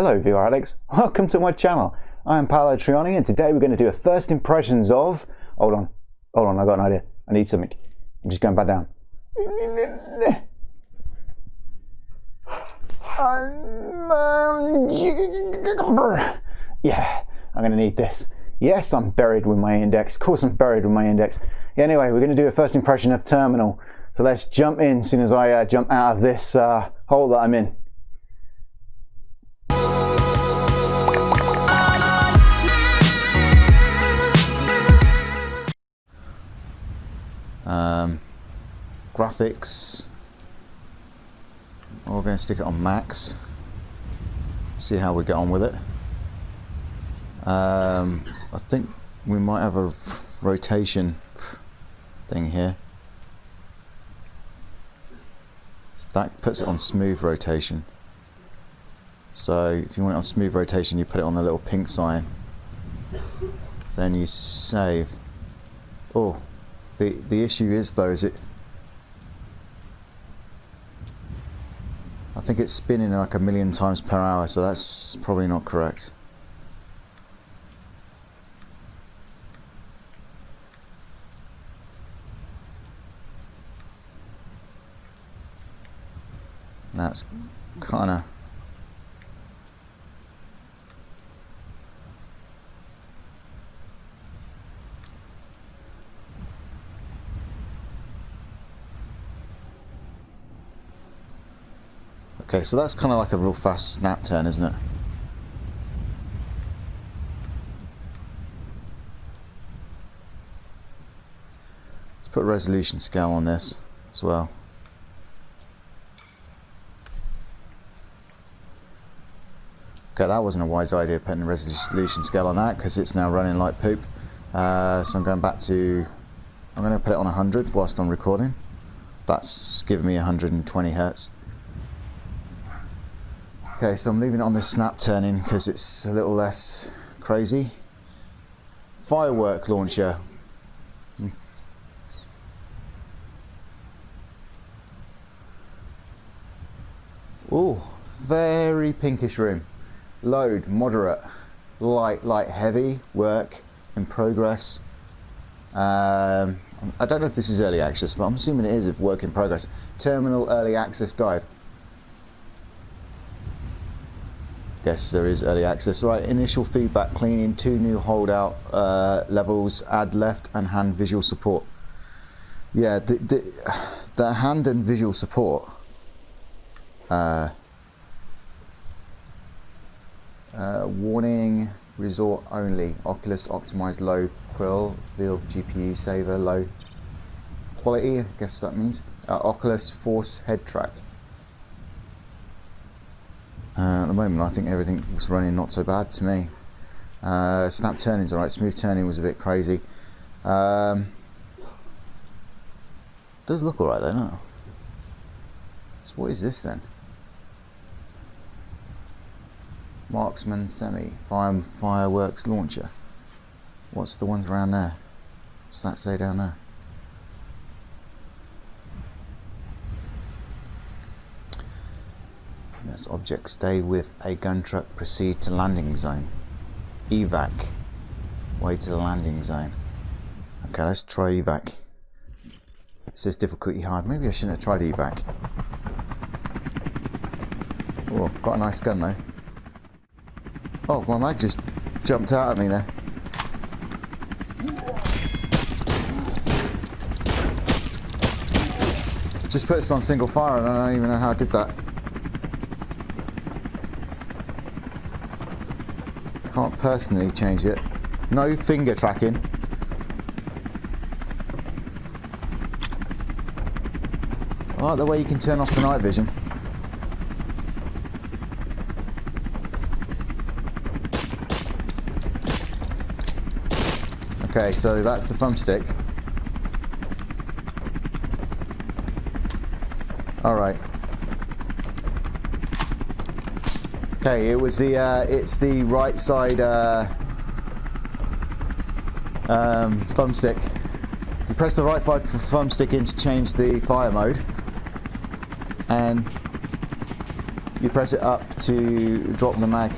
Hello VR addicts, welcome to my channel. I am Paolo Trianni and today we're going to do a first impressions of... Hold on, I got an idea. I need something. I'm just going back down. Yeah, I'm going to need this. Yes, I'm buried with my index. Of course I'm buried with my index. Yeah, anyway, we're going to do a first impression of terminal. So let's jump in as soon as I jump out of this hole that I'm in. Graphics, we're going to stick it on max, see how we get on with it. I think we might have a rotation thing here, so that puts it on smooth rotation. So if you want it on smooth rotation, you put it on the little pink sign, then you save. Oh, the issue is though, I think it's spinning like 1,000,000 times per hour, so that's probably not correct. That's kind of... Okay, so that's kind of like a real fast snap turn, isn't it? Let's put a resolution scale on this as well. Okay, that wasn't a wise idea putting a resolution scale on that because it's now running like poop. So I'm going back to... I'm going to put it on 100 whilst I'm recording. That's giving me 120 Hertz. Okay, so I'm leaving it on this snap turning because it's a little less crazy. Firework launcher. Oh, very pinkish room. Load, moderate. Light, heavy, work in progress. I don't know if this is early access, but I'm assuming it is if work in progress. Terminal early access guide. Guess there is early access. Right, initial feedback cleaning, 2 new holdout levels, add left and hand visual support. Yeah, the hand and visual support warning, resort only, Oculus optimized low quill, build GPU saver, low quality, I guess that means. Oculus force head track. At the moment I think everything was running not so bad to me. Snap turning's alright, smooth turning was a bit crazy. Does look alright though, no? So what is this then? Marksman semi, fireworks launcher. What's the ones around there? What's that say down there? That's object, stay with a gun truck, proceed to landing zone. Evac, way to the landing zone. Okay, let's try evac. It says difficulty hard, maybe I shouldn't have tried evac. Oh, got a nice gun though. Oh, my mag just jumped out at me there. Just put this on single fire and I don't even know how I did that. Can't personally change it. No finger tracking. I like the way you can turn off the night vision. Okay, so that's the thumbstick. Alright. Okay, it was the it's the right side thumbstick. You press the right thumbstick in to change the fire mode, and You press it up to drop the mag.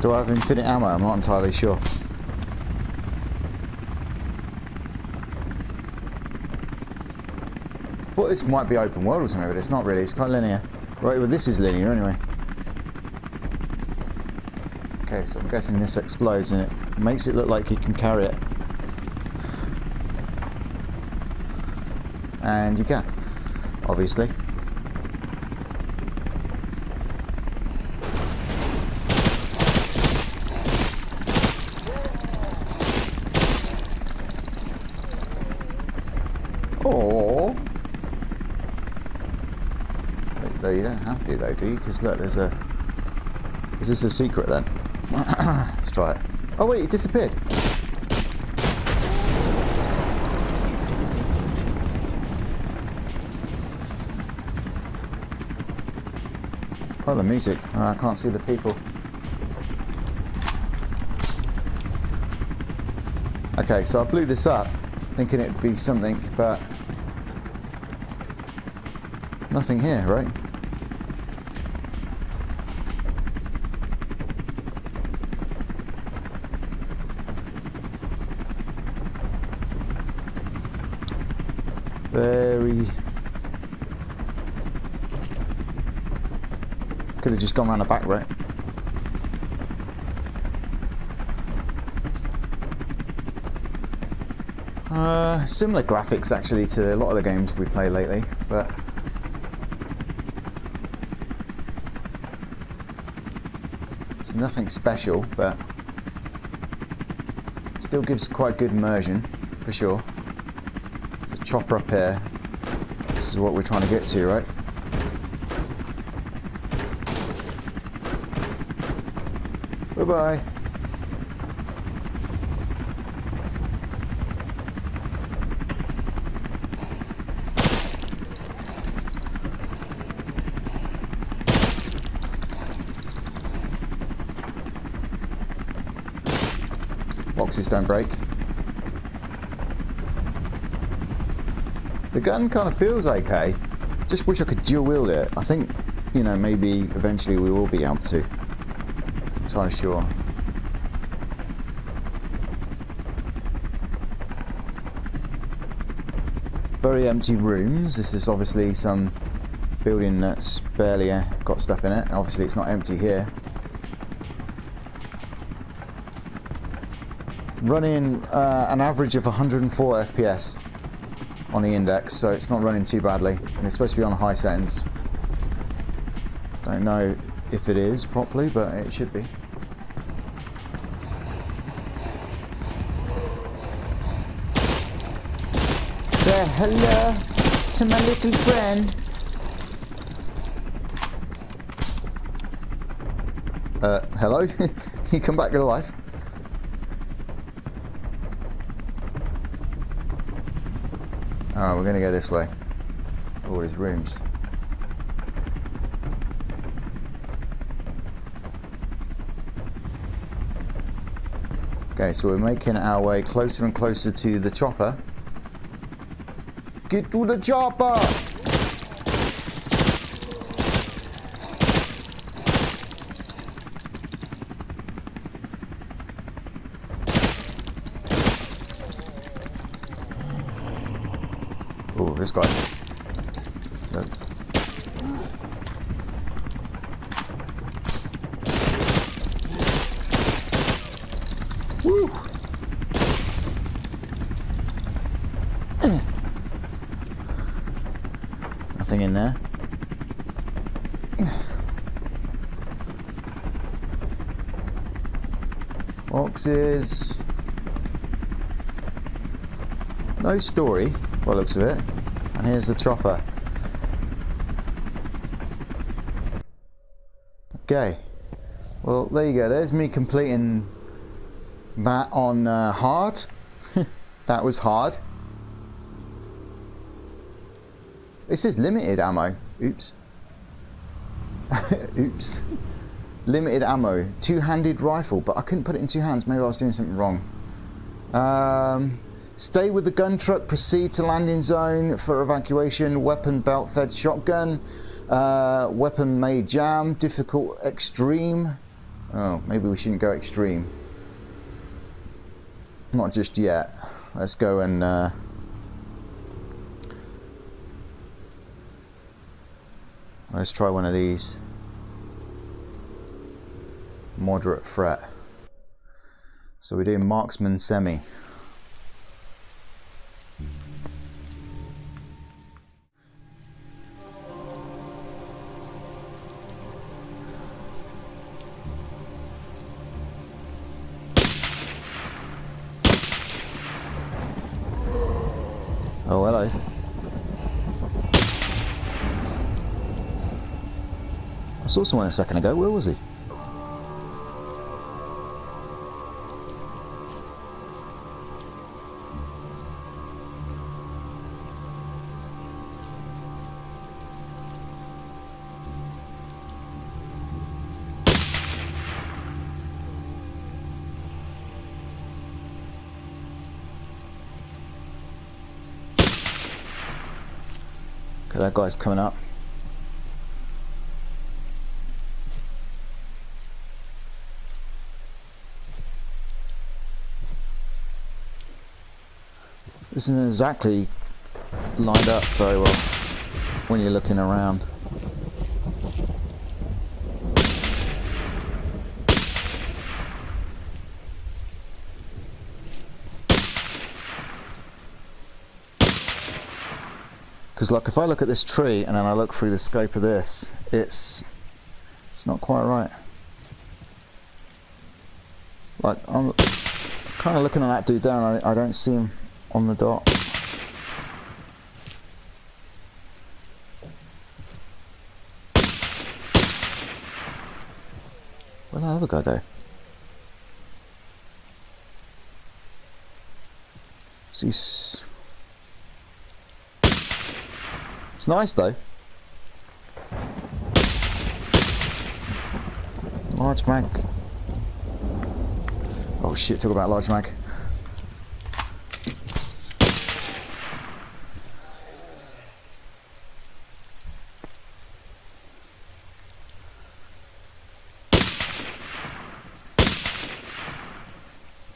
Do I have infinite ammo? I'm not entirely sure. I thought this might be open world or something, but it's not really. It's quite linear. Right, well this is linear anyway. Okay, so I'm guessing this explodes and it makes it look like you can carry it. And you can, obviously. Or though you don't have to though, do you? Because look, there's a. Is this a secret then? Let's try it. Oh wait, it disappeared. Oh, the music. Oh, I can't see the people. Okay, so I blew this up, thinking it'd be something, but nothing here, right? Very. Could have just gone around the back, right? Similar graphics actually to a lot of the games we play lately, but it's nothing special, but still gives quite good immersion for sure. There's a chopper up here. This is what we're trying to get to, right? Bye-bye. Boxes don't break. The gun kind of feels okay. Just wish I could dual wield it. I think, you know, maybe eventually we will be able to. Entirely sure. Very empty rooms. This is obviously some building that's barely got stuff in it. Obviously it's not empty here. Running an average of 104 FPS on the index, so it's not running too badly, and it's supposed to be on high settings. Don't know if it is properly, but it should be. Say hello to my little friend. Hello? You come back to life? Oh, we're going to go this way. Oh, there's rooms. Okay, so we're making our way closer and closer to the chopper. Get to the chopper! Oh, this guy. Look. Woo! Nothing in there. Boxes. No story, by the looks of it. And here's the chopper. Okay. Well, there you go. There's me completing that on hard. That was hard. This is limited ammo. Oops. Oops. Limited ammo. Two-handed rifle, but I couldn't put it in two hands. Maybe I was doing something wrong. Stay with the gun truck. Proceed to landing zone for evacuation. Weapon belt fed shotgun. Weapon may jam. Difficult extreme. Oh, maybe we shouldn't go extreme. Not just yet. Let's go and let's try one of these. Moderate threat. So we're doing marksman semi. Oh, hello. I saw someone a second ago. Where was he? Okay, that guy's coming up. This isn't exactly lined up very well when you're looking around. Because like if I look at this tree and then I look through the scope of this, it's not quite right. Like I'm kind of looking at that dude down, I don't see him on the dot. Where'd that other guy go? It's nice though. Large mag. Oh shit, talk about large mag.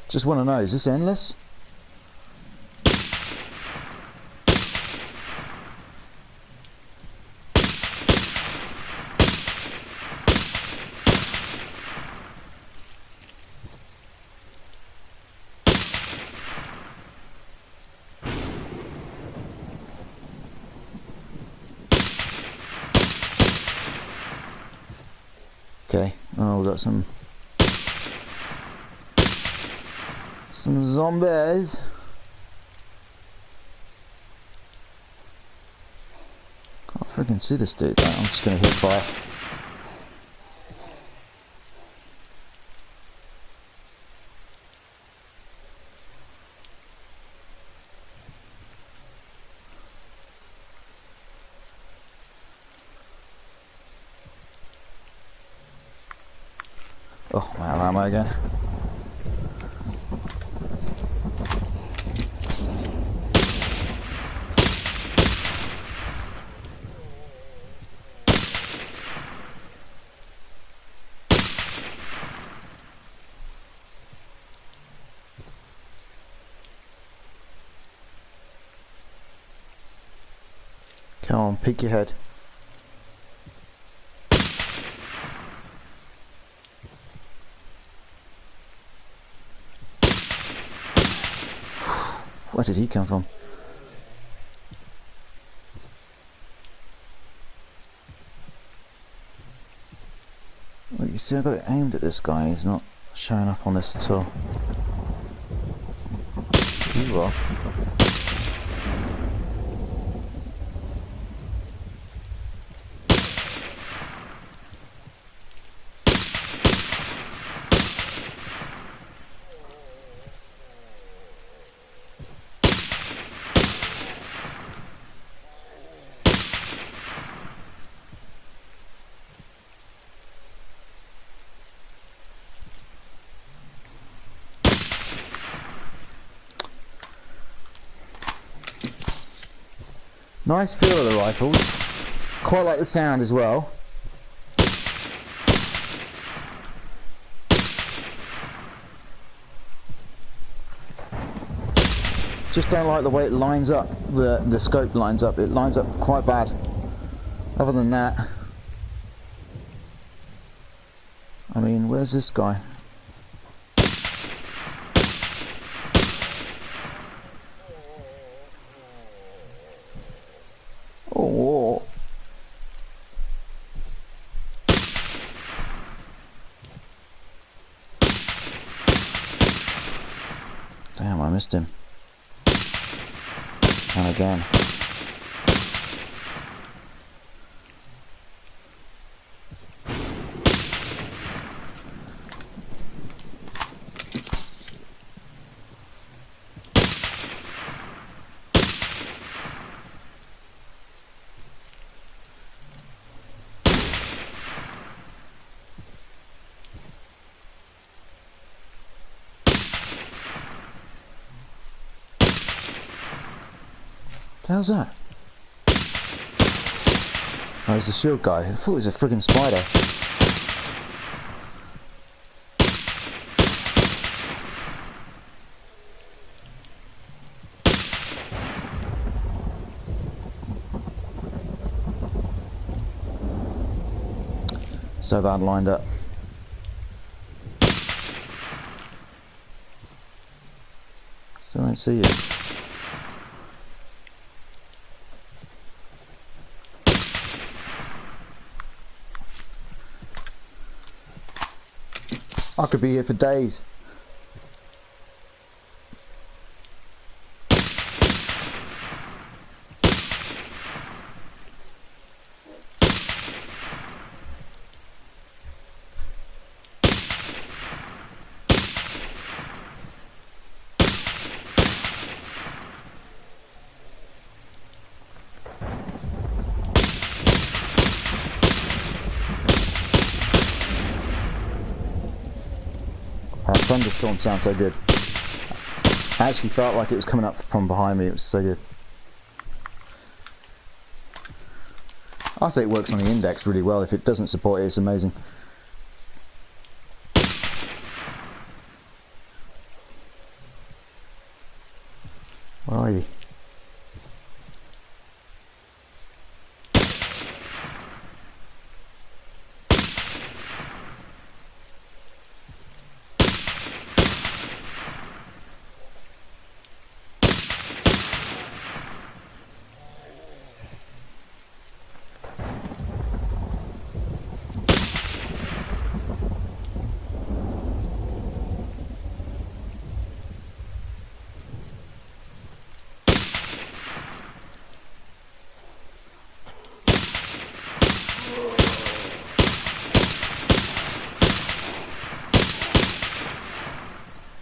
Just want to know, is this endless? Okay, oh, we've got some zombies. Can't freaking see this dude. Right, I'm just gonna hit fire. Oh, I'm out of ammo again. Come on, peek your head. Where did he come from? Well, you see, I got it aimed at this guy. He's not showing up on this at all. You are. Nice feel of the rifles. Quite like the sound as well. Just don't like the way it lines up, the scope lines up. It lines up quite bad. Other than that, I mean, where's this guy? Oh. Damn, I missed him. And again. How's that? Oh, it's a shield guy. I thought it was a friggin' spider. So bad lined up. Still don't see you. I could be here for days. Thunderstorm sounds so good. I actually felt like it was coming up from behind me. It was so good. I'd say it works on the index really well. If it doesn't support it, it's amazing. Where are you?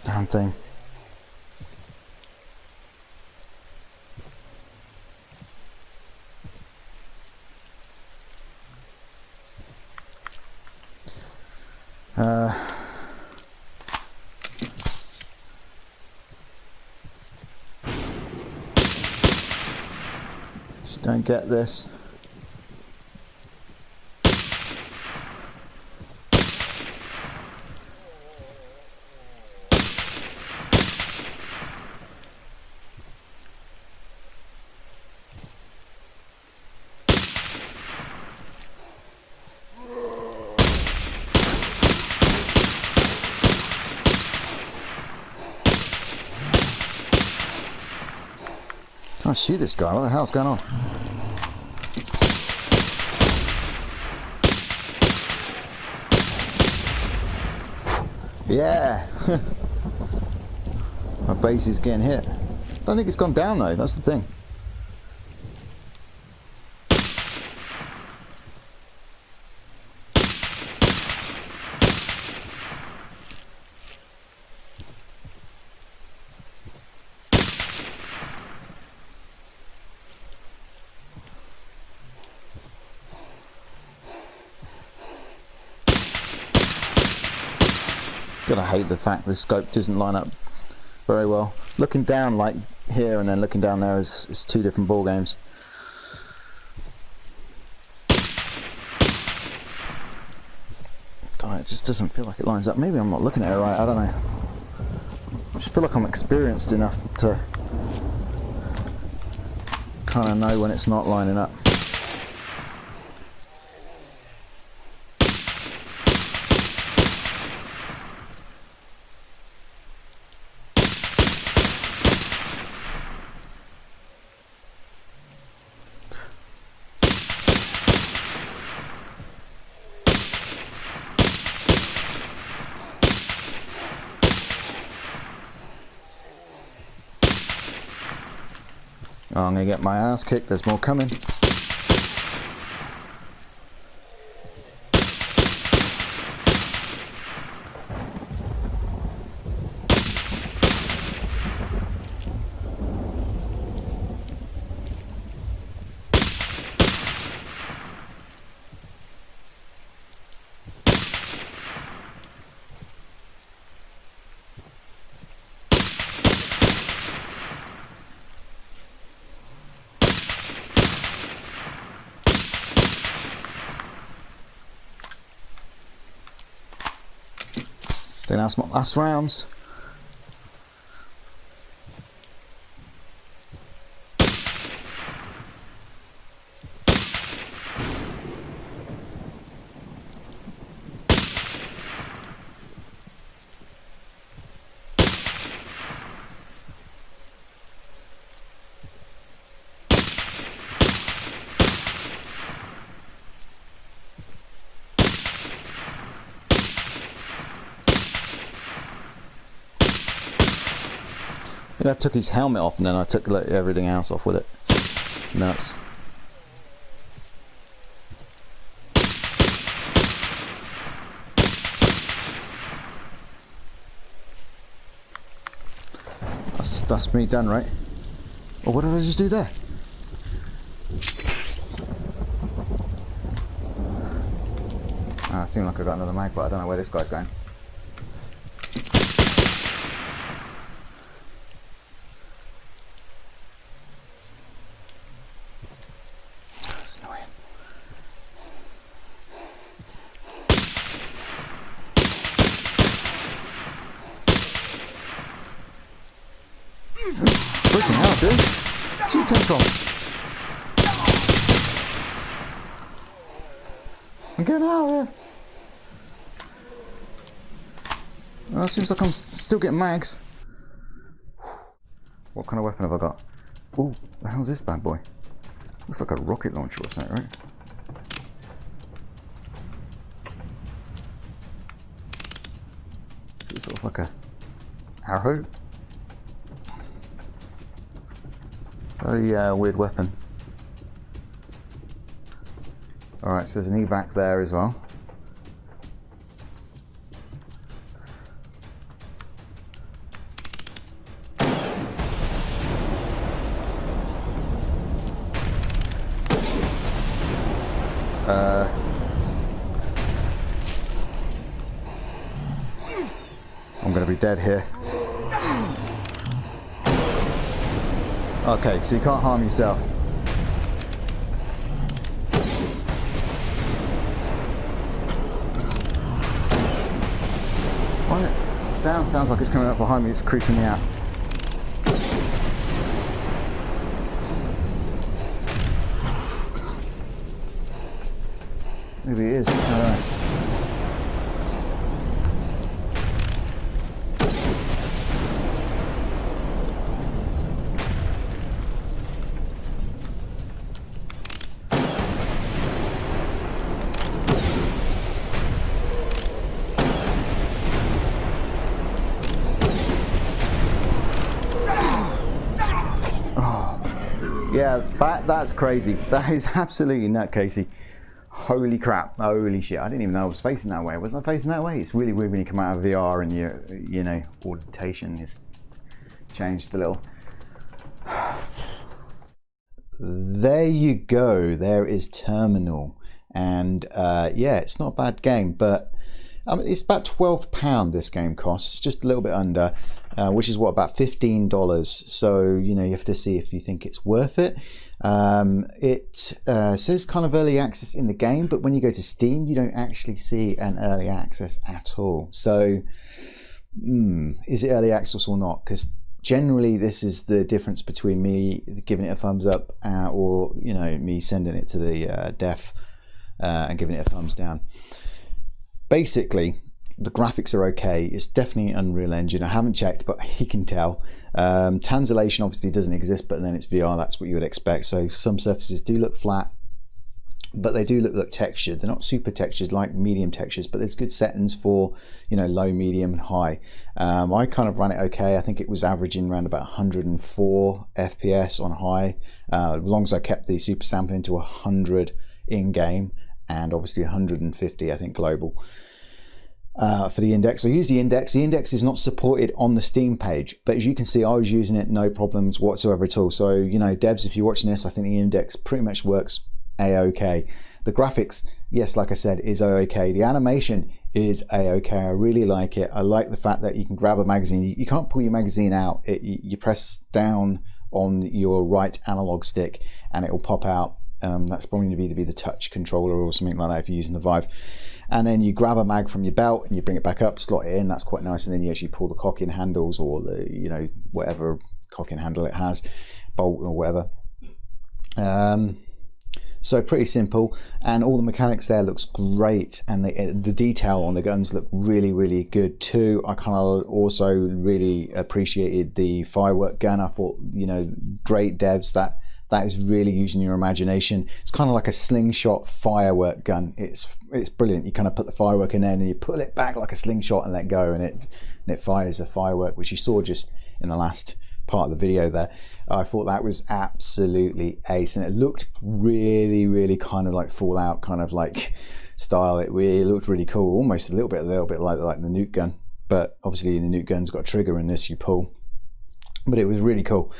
Damn thing. Just don't get this. Can't shoot this guy. What the hell's going on? Yeah. My base is getting hit. Don't think it's gone down though. That's the thing. Gonna hate the fact the scope doesn't line up very well. Looking down like here and then looking down there is two different ball games. Alright, it just doesn't feel like it lines up. Maybe I'm not looking at it right, I don't know. I just feel like I'm experienced enough to kind of know when it's not lining up. Oh, I'm going to get my ass kicked, there's more coming. Then that's my last rounds. I took his helmet off and then I took everything else off with it. It's nuts. That's me done, right? Oh, what did I just do there? Ah, it seemed like I got another mag, but I don't know where this guy's going. Freaking hell, dude. Where'd you come from? I'm getting out of here. Well, it seems like I'm still getting mags. What kind of weapon have I got? Ooh, the hell's this bad boy? Looks like a rocket launcher or something, right? Is it sort of like a arrow? Very weird weapon. Alright, so there's an evac there as well. I'm gonna be dead here. Okay, so you can't harm yourself. What? Sounds like it's coming up behind me, it's creeping me out. Maybe it is, I don't know. Yeah, that's crazy. That is absolutely nutcasey. Holy crap, holy shit. I didn't even know I was facing that way. Was I facing that way? It's really weird when you come out of VR and you know, orientation is changed a little. There you go. There is Terminal. And yeah, it's not a bad game, but It's about £12 this game costs, just a little bit under, which is what, about $15. So, you know, you have to see if you think it's worth it. It says kind of early access in the game, but when you go to Steam, you don't actually see an early access at all. So, is it early access or not? Because generally, this is the difference between me giving it a thumbs up or, you know, me sending it to the def and giving it a thumbs down. Basically, the graphics are okay. It's definitely Unreal Engine. I haven't checked, but you can tell. Tanzilation obviously doesn't exist, but then it's VR. That's what you would expect. So some surfaces do look flat, but they do look textured. They're not super textured like medium textures, but there's good settings for, you know, low, medium, and high. I kind of ran it okay. I think it was averaging around about 104 FPS on high, as long as I kept the super sampling to 100 in game, and obviously 150, I think, global. For the index, I use the index. The index is not supported on the Steam page, but as you can see, I was using it no problems whatsoever at all. So, you know, devs, if you're watching this, I think the index pretty much works a-okay. The graphics, yes, like I said, is a-okay. The animation is a-okay. I really like it. I like the fact that you can grab a magazine. You can't pull your magazine out. You press down on your right analog stick and it will pop out. That's probably going to be the touch controller or something like that if you're using the Vive. And then you grab a mag from your belt and you bring it back up, slot it in. That's quite nice. And then you actually pull the cock-in handles or the, you know, whatever cock-in handle it has, bolt or whatever. So pretty simple, and all the mechanics there looks great, and the detail on the guns look really, really good too. I kind of also really appreciated the firework gun. I thought, you know, great devs, that is really using your imagination. It's kind of like a slingshot firework gun. It's brilliant. You kind of put the firework in there and you pull it back like a slingshot and let go, and it fires a firework, which you saw just in the last part of the video there. I thought that was absolutely ace, and it looked really, really kind of like Fallout kind of like style. It really looked really cool, almost a little bit like the nuke gun, but obviously the nuke gun's got a trigger in this you pull, but it was really cool.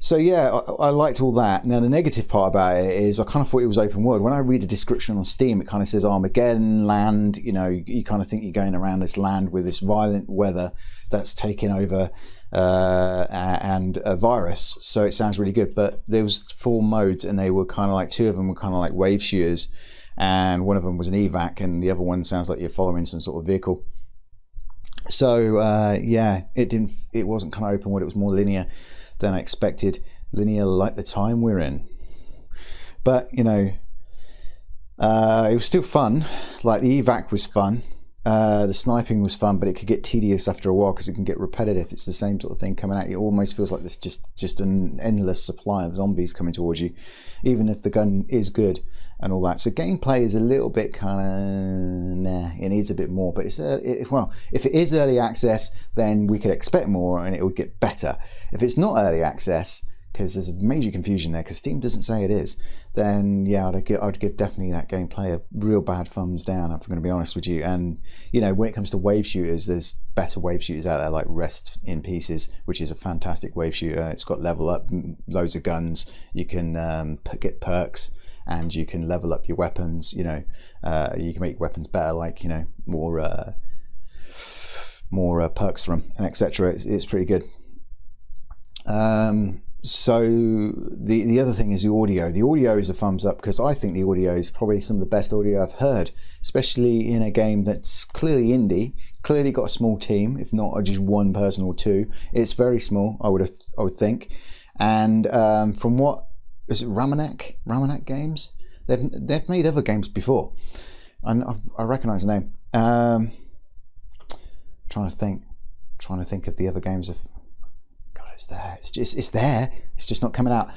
So yeah, I liked all that. Now the negative part about it is I kind of thought it was open world. When I read the description on Steam, it kind of says Armageddon, land, you know, you kind of think you're going around this land with this violent weather that's taking over and a virus. So it sounds really good, but there was 4 modes and they were kind of like, 2 of them were kind of like wave shooters and one of them was an evac and the other one sounds like you're following some sort of vehicle. So yeah, it wasn't kind of open world, it was more linear than I expected, linear like the time we're in. But you know, it was still fun. Like the evac was fun, the sniping was fun, but it could get tedious after a while because it can get repetitive. It's the same sort of thing coming at you. It almost feels like there's just an endless supply of zombies coming towards you, even if the gun is good and all that. So gameplay is a little bit kind of nah. It needs a bit more, but well, if it is early access, then we could expect more and it would get better. If it's not early access, because there's a major confusion there, because Steam doesn't say it is, then yeah, I'd give definitely that gameplay a real bad thumbs down, if I'm going to be honest with you. And you know, when it comes to wave shooters, there's better wave shooters out there like Rest in Pieces, which is a fantastic wave shooter. It's got level up, loads of guns, you can get perks, and you can level up your weapons. You know, you can make weapons better, like, you know, more perks from, and etc. It's pretty good. So the other thing is the audio. The audio is a thumbs up because I think the audio is probably some of the best audio I've heard, especially in a game that's clearly indie, clearly got a small team, if not just one person or two. It's very small, I would think. And from what is it, REMANIC games? They've made other games before, and I recognise the name. Trying to think of the other games of. It's there. It's there. It's just not coming out.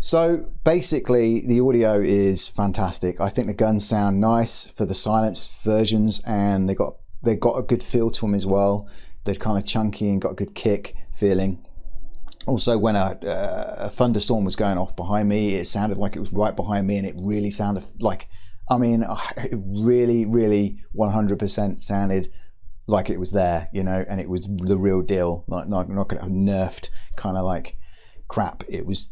So basically, the audio is fantastic. I think the guns sound nice for the silenced versions, and they got a good feel to them as well. They're kind of chunky and got a good kick feeling. Also, when a thunderstorm was going off behind me, it sounded like it was right behind me, and it really sounded like, I mean, it really, really 100% sounded like it was there, you know, and it was the real deal, like not getting nerfed kind of like crap. It was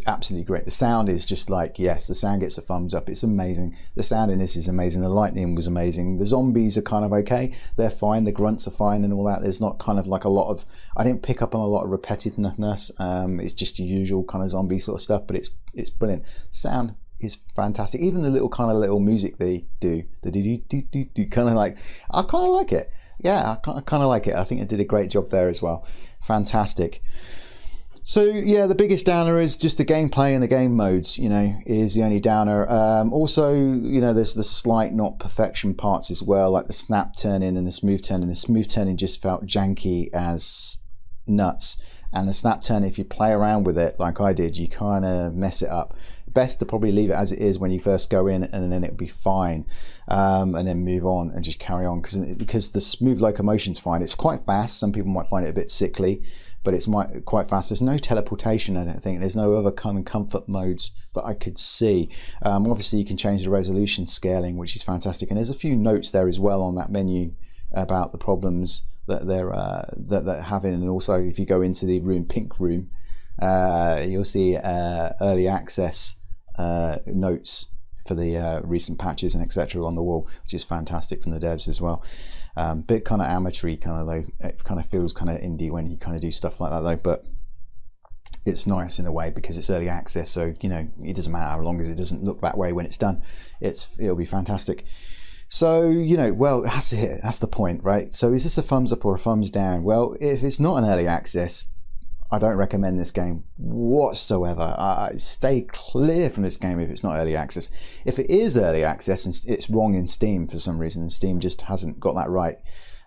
absolutely great. The sound is just like, yes, the sound gets a thumbs up. It's amazing. The sound in this is amazing. The lightning was amazing. The zombies are kind of okay. They're fine. The grunts are fine and all that. There's not kind of like a lot of, I didn't pick up on a lot of repetitiveness. It's just the usual kind of zombie sort of stuff, but it's brilliant. Sound is fantastic. Even the little music they do, the do kind of like, I kind of like it. Yeah, I kind of like it. I think it did a great job there as well. Fantastic. So yeah, the biggest downer is just the gameplay and the game modes, you know, is the only downer. Also, you know, there's the slight not perfection parts as well, like the snap turning and the smooth turning. The smooth turning just felt janky as nuts. And the snap turn, if you play around with it like I did, you kind of mess it up. Best to probably leave it as it is when you first go in, and then it'll be fine, and then move on and just carry on, because the smooth locomotion's fine. It's quite fast. Some people might find it a bit sickly, but it's quite fast. There's no teleportation, I don't think. There's no other kind of comfort modes that I could see. Obviously, you can change the resolution scaling, which is fantastic, and there's a few notes there as well on that menu about the problems that they're having. And also, if you go into the pink room, you'll see early access notes for the recent patches and etc. on the wall, which is fantastic from the devs as well. Bit kind of amateur-y kind of, though. It kind of feels kind of indie when you kind of do stuff like that though, but it's nice in a way because it's early access, so you know, it doesn't matter how long as it doesn't look that way when it's done. It'll be fantastic. So, you know, well, that's it. That's the point, right? So is this a thumbs up or a thumbs down? Well, if it's not an early access, I don't recommend this game whatsoever. Stay clear from this game if it's not early access. If it is early access and it's wrong in Steam for some reason, and Steam just hasn't got that right,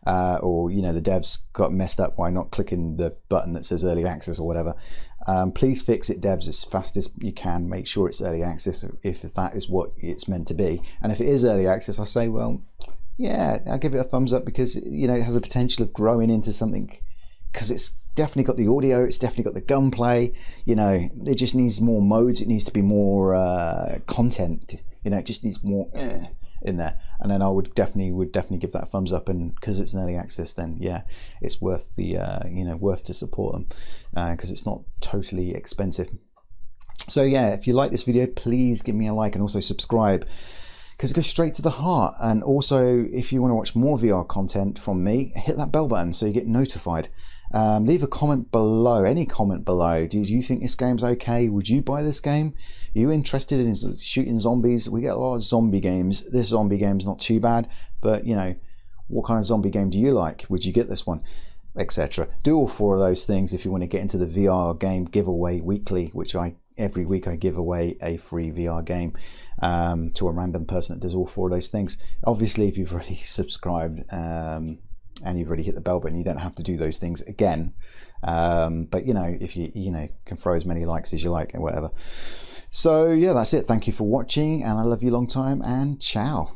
or you know, the devs got messed up by not clicking the button that says early access or whatever, please fix it, devs, as fast as you can. Make sure it's early access if that is what it's meant to be. And if it is early access, I say, well, yeah, I'll give it a thumbs up, because you know, it has the potential of growing into something, because it's definitely got the audio, it's definitely got the gunplay, you know, it just needs more modes, it needs to be more content, you know, it just needs more in there. And then I would definitely give that a thumbs up, and because it's an early access, then yeah, it's worth the you know, worth to support them, because it's not totally expensive. So yeah, if you like this video, please give me a like and also subscribe, because it goes straight to the heart. And also, if you want to watch more VR content from me, hit that bell button so you get notified. Leave a comment below, any comment below. Do you think this game's okay? Would you buy this game? Are you interested in shooting zombies? We get a lot of zombie games. This zombie game's not too bad, but you know, what kind of zombie game do you like? Would you get this one? Etc. Do all four of those things if you want to get into the VR game giveaway weekly, which every week I give away a free VR game to a random person that does all four of those things. Obviously, if you've already subscribed and you've already hit the bell button, you don't have to do those things again. But you know, if you know, can throw as many likes as you like and whatever. So yeah, that's it. Thank you for watching, and I love you long time, and ciao.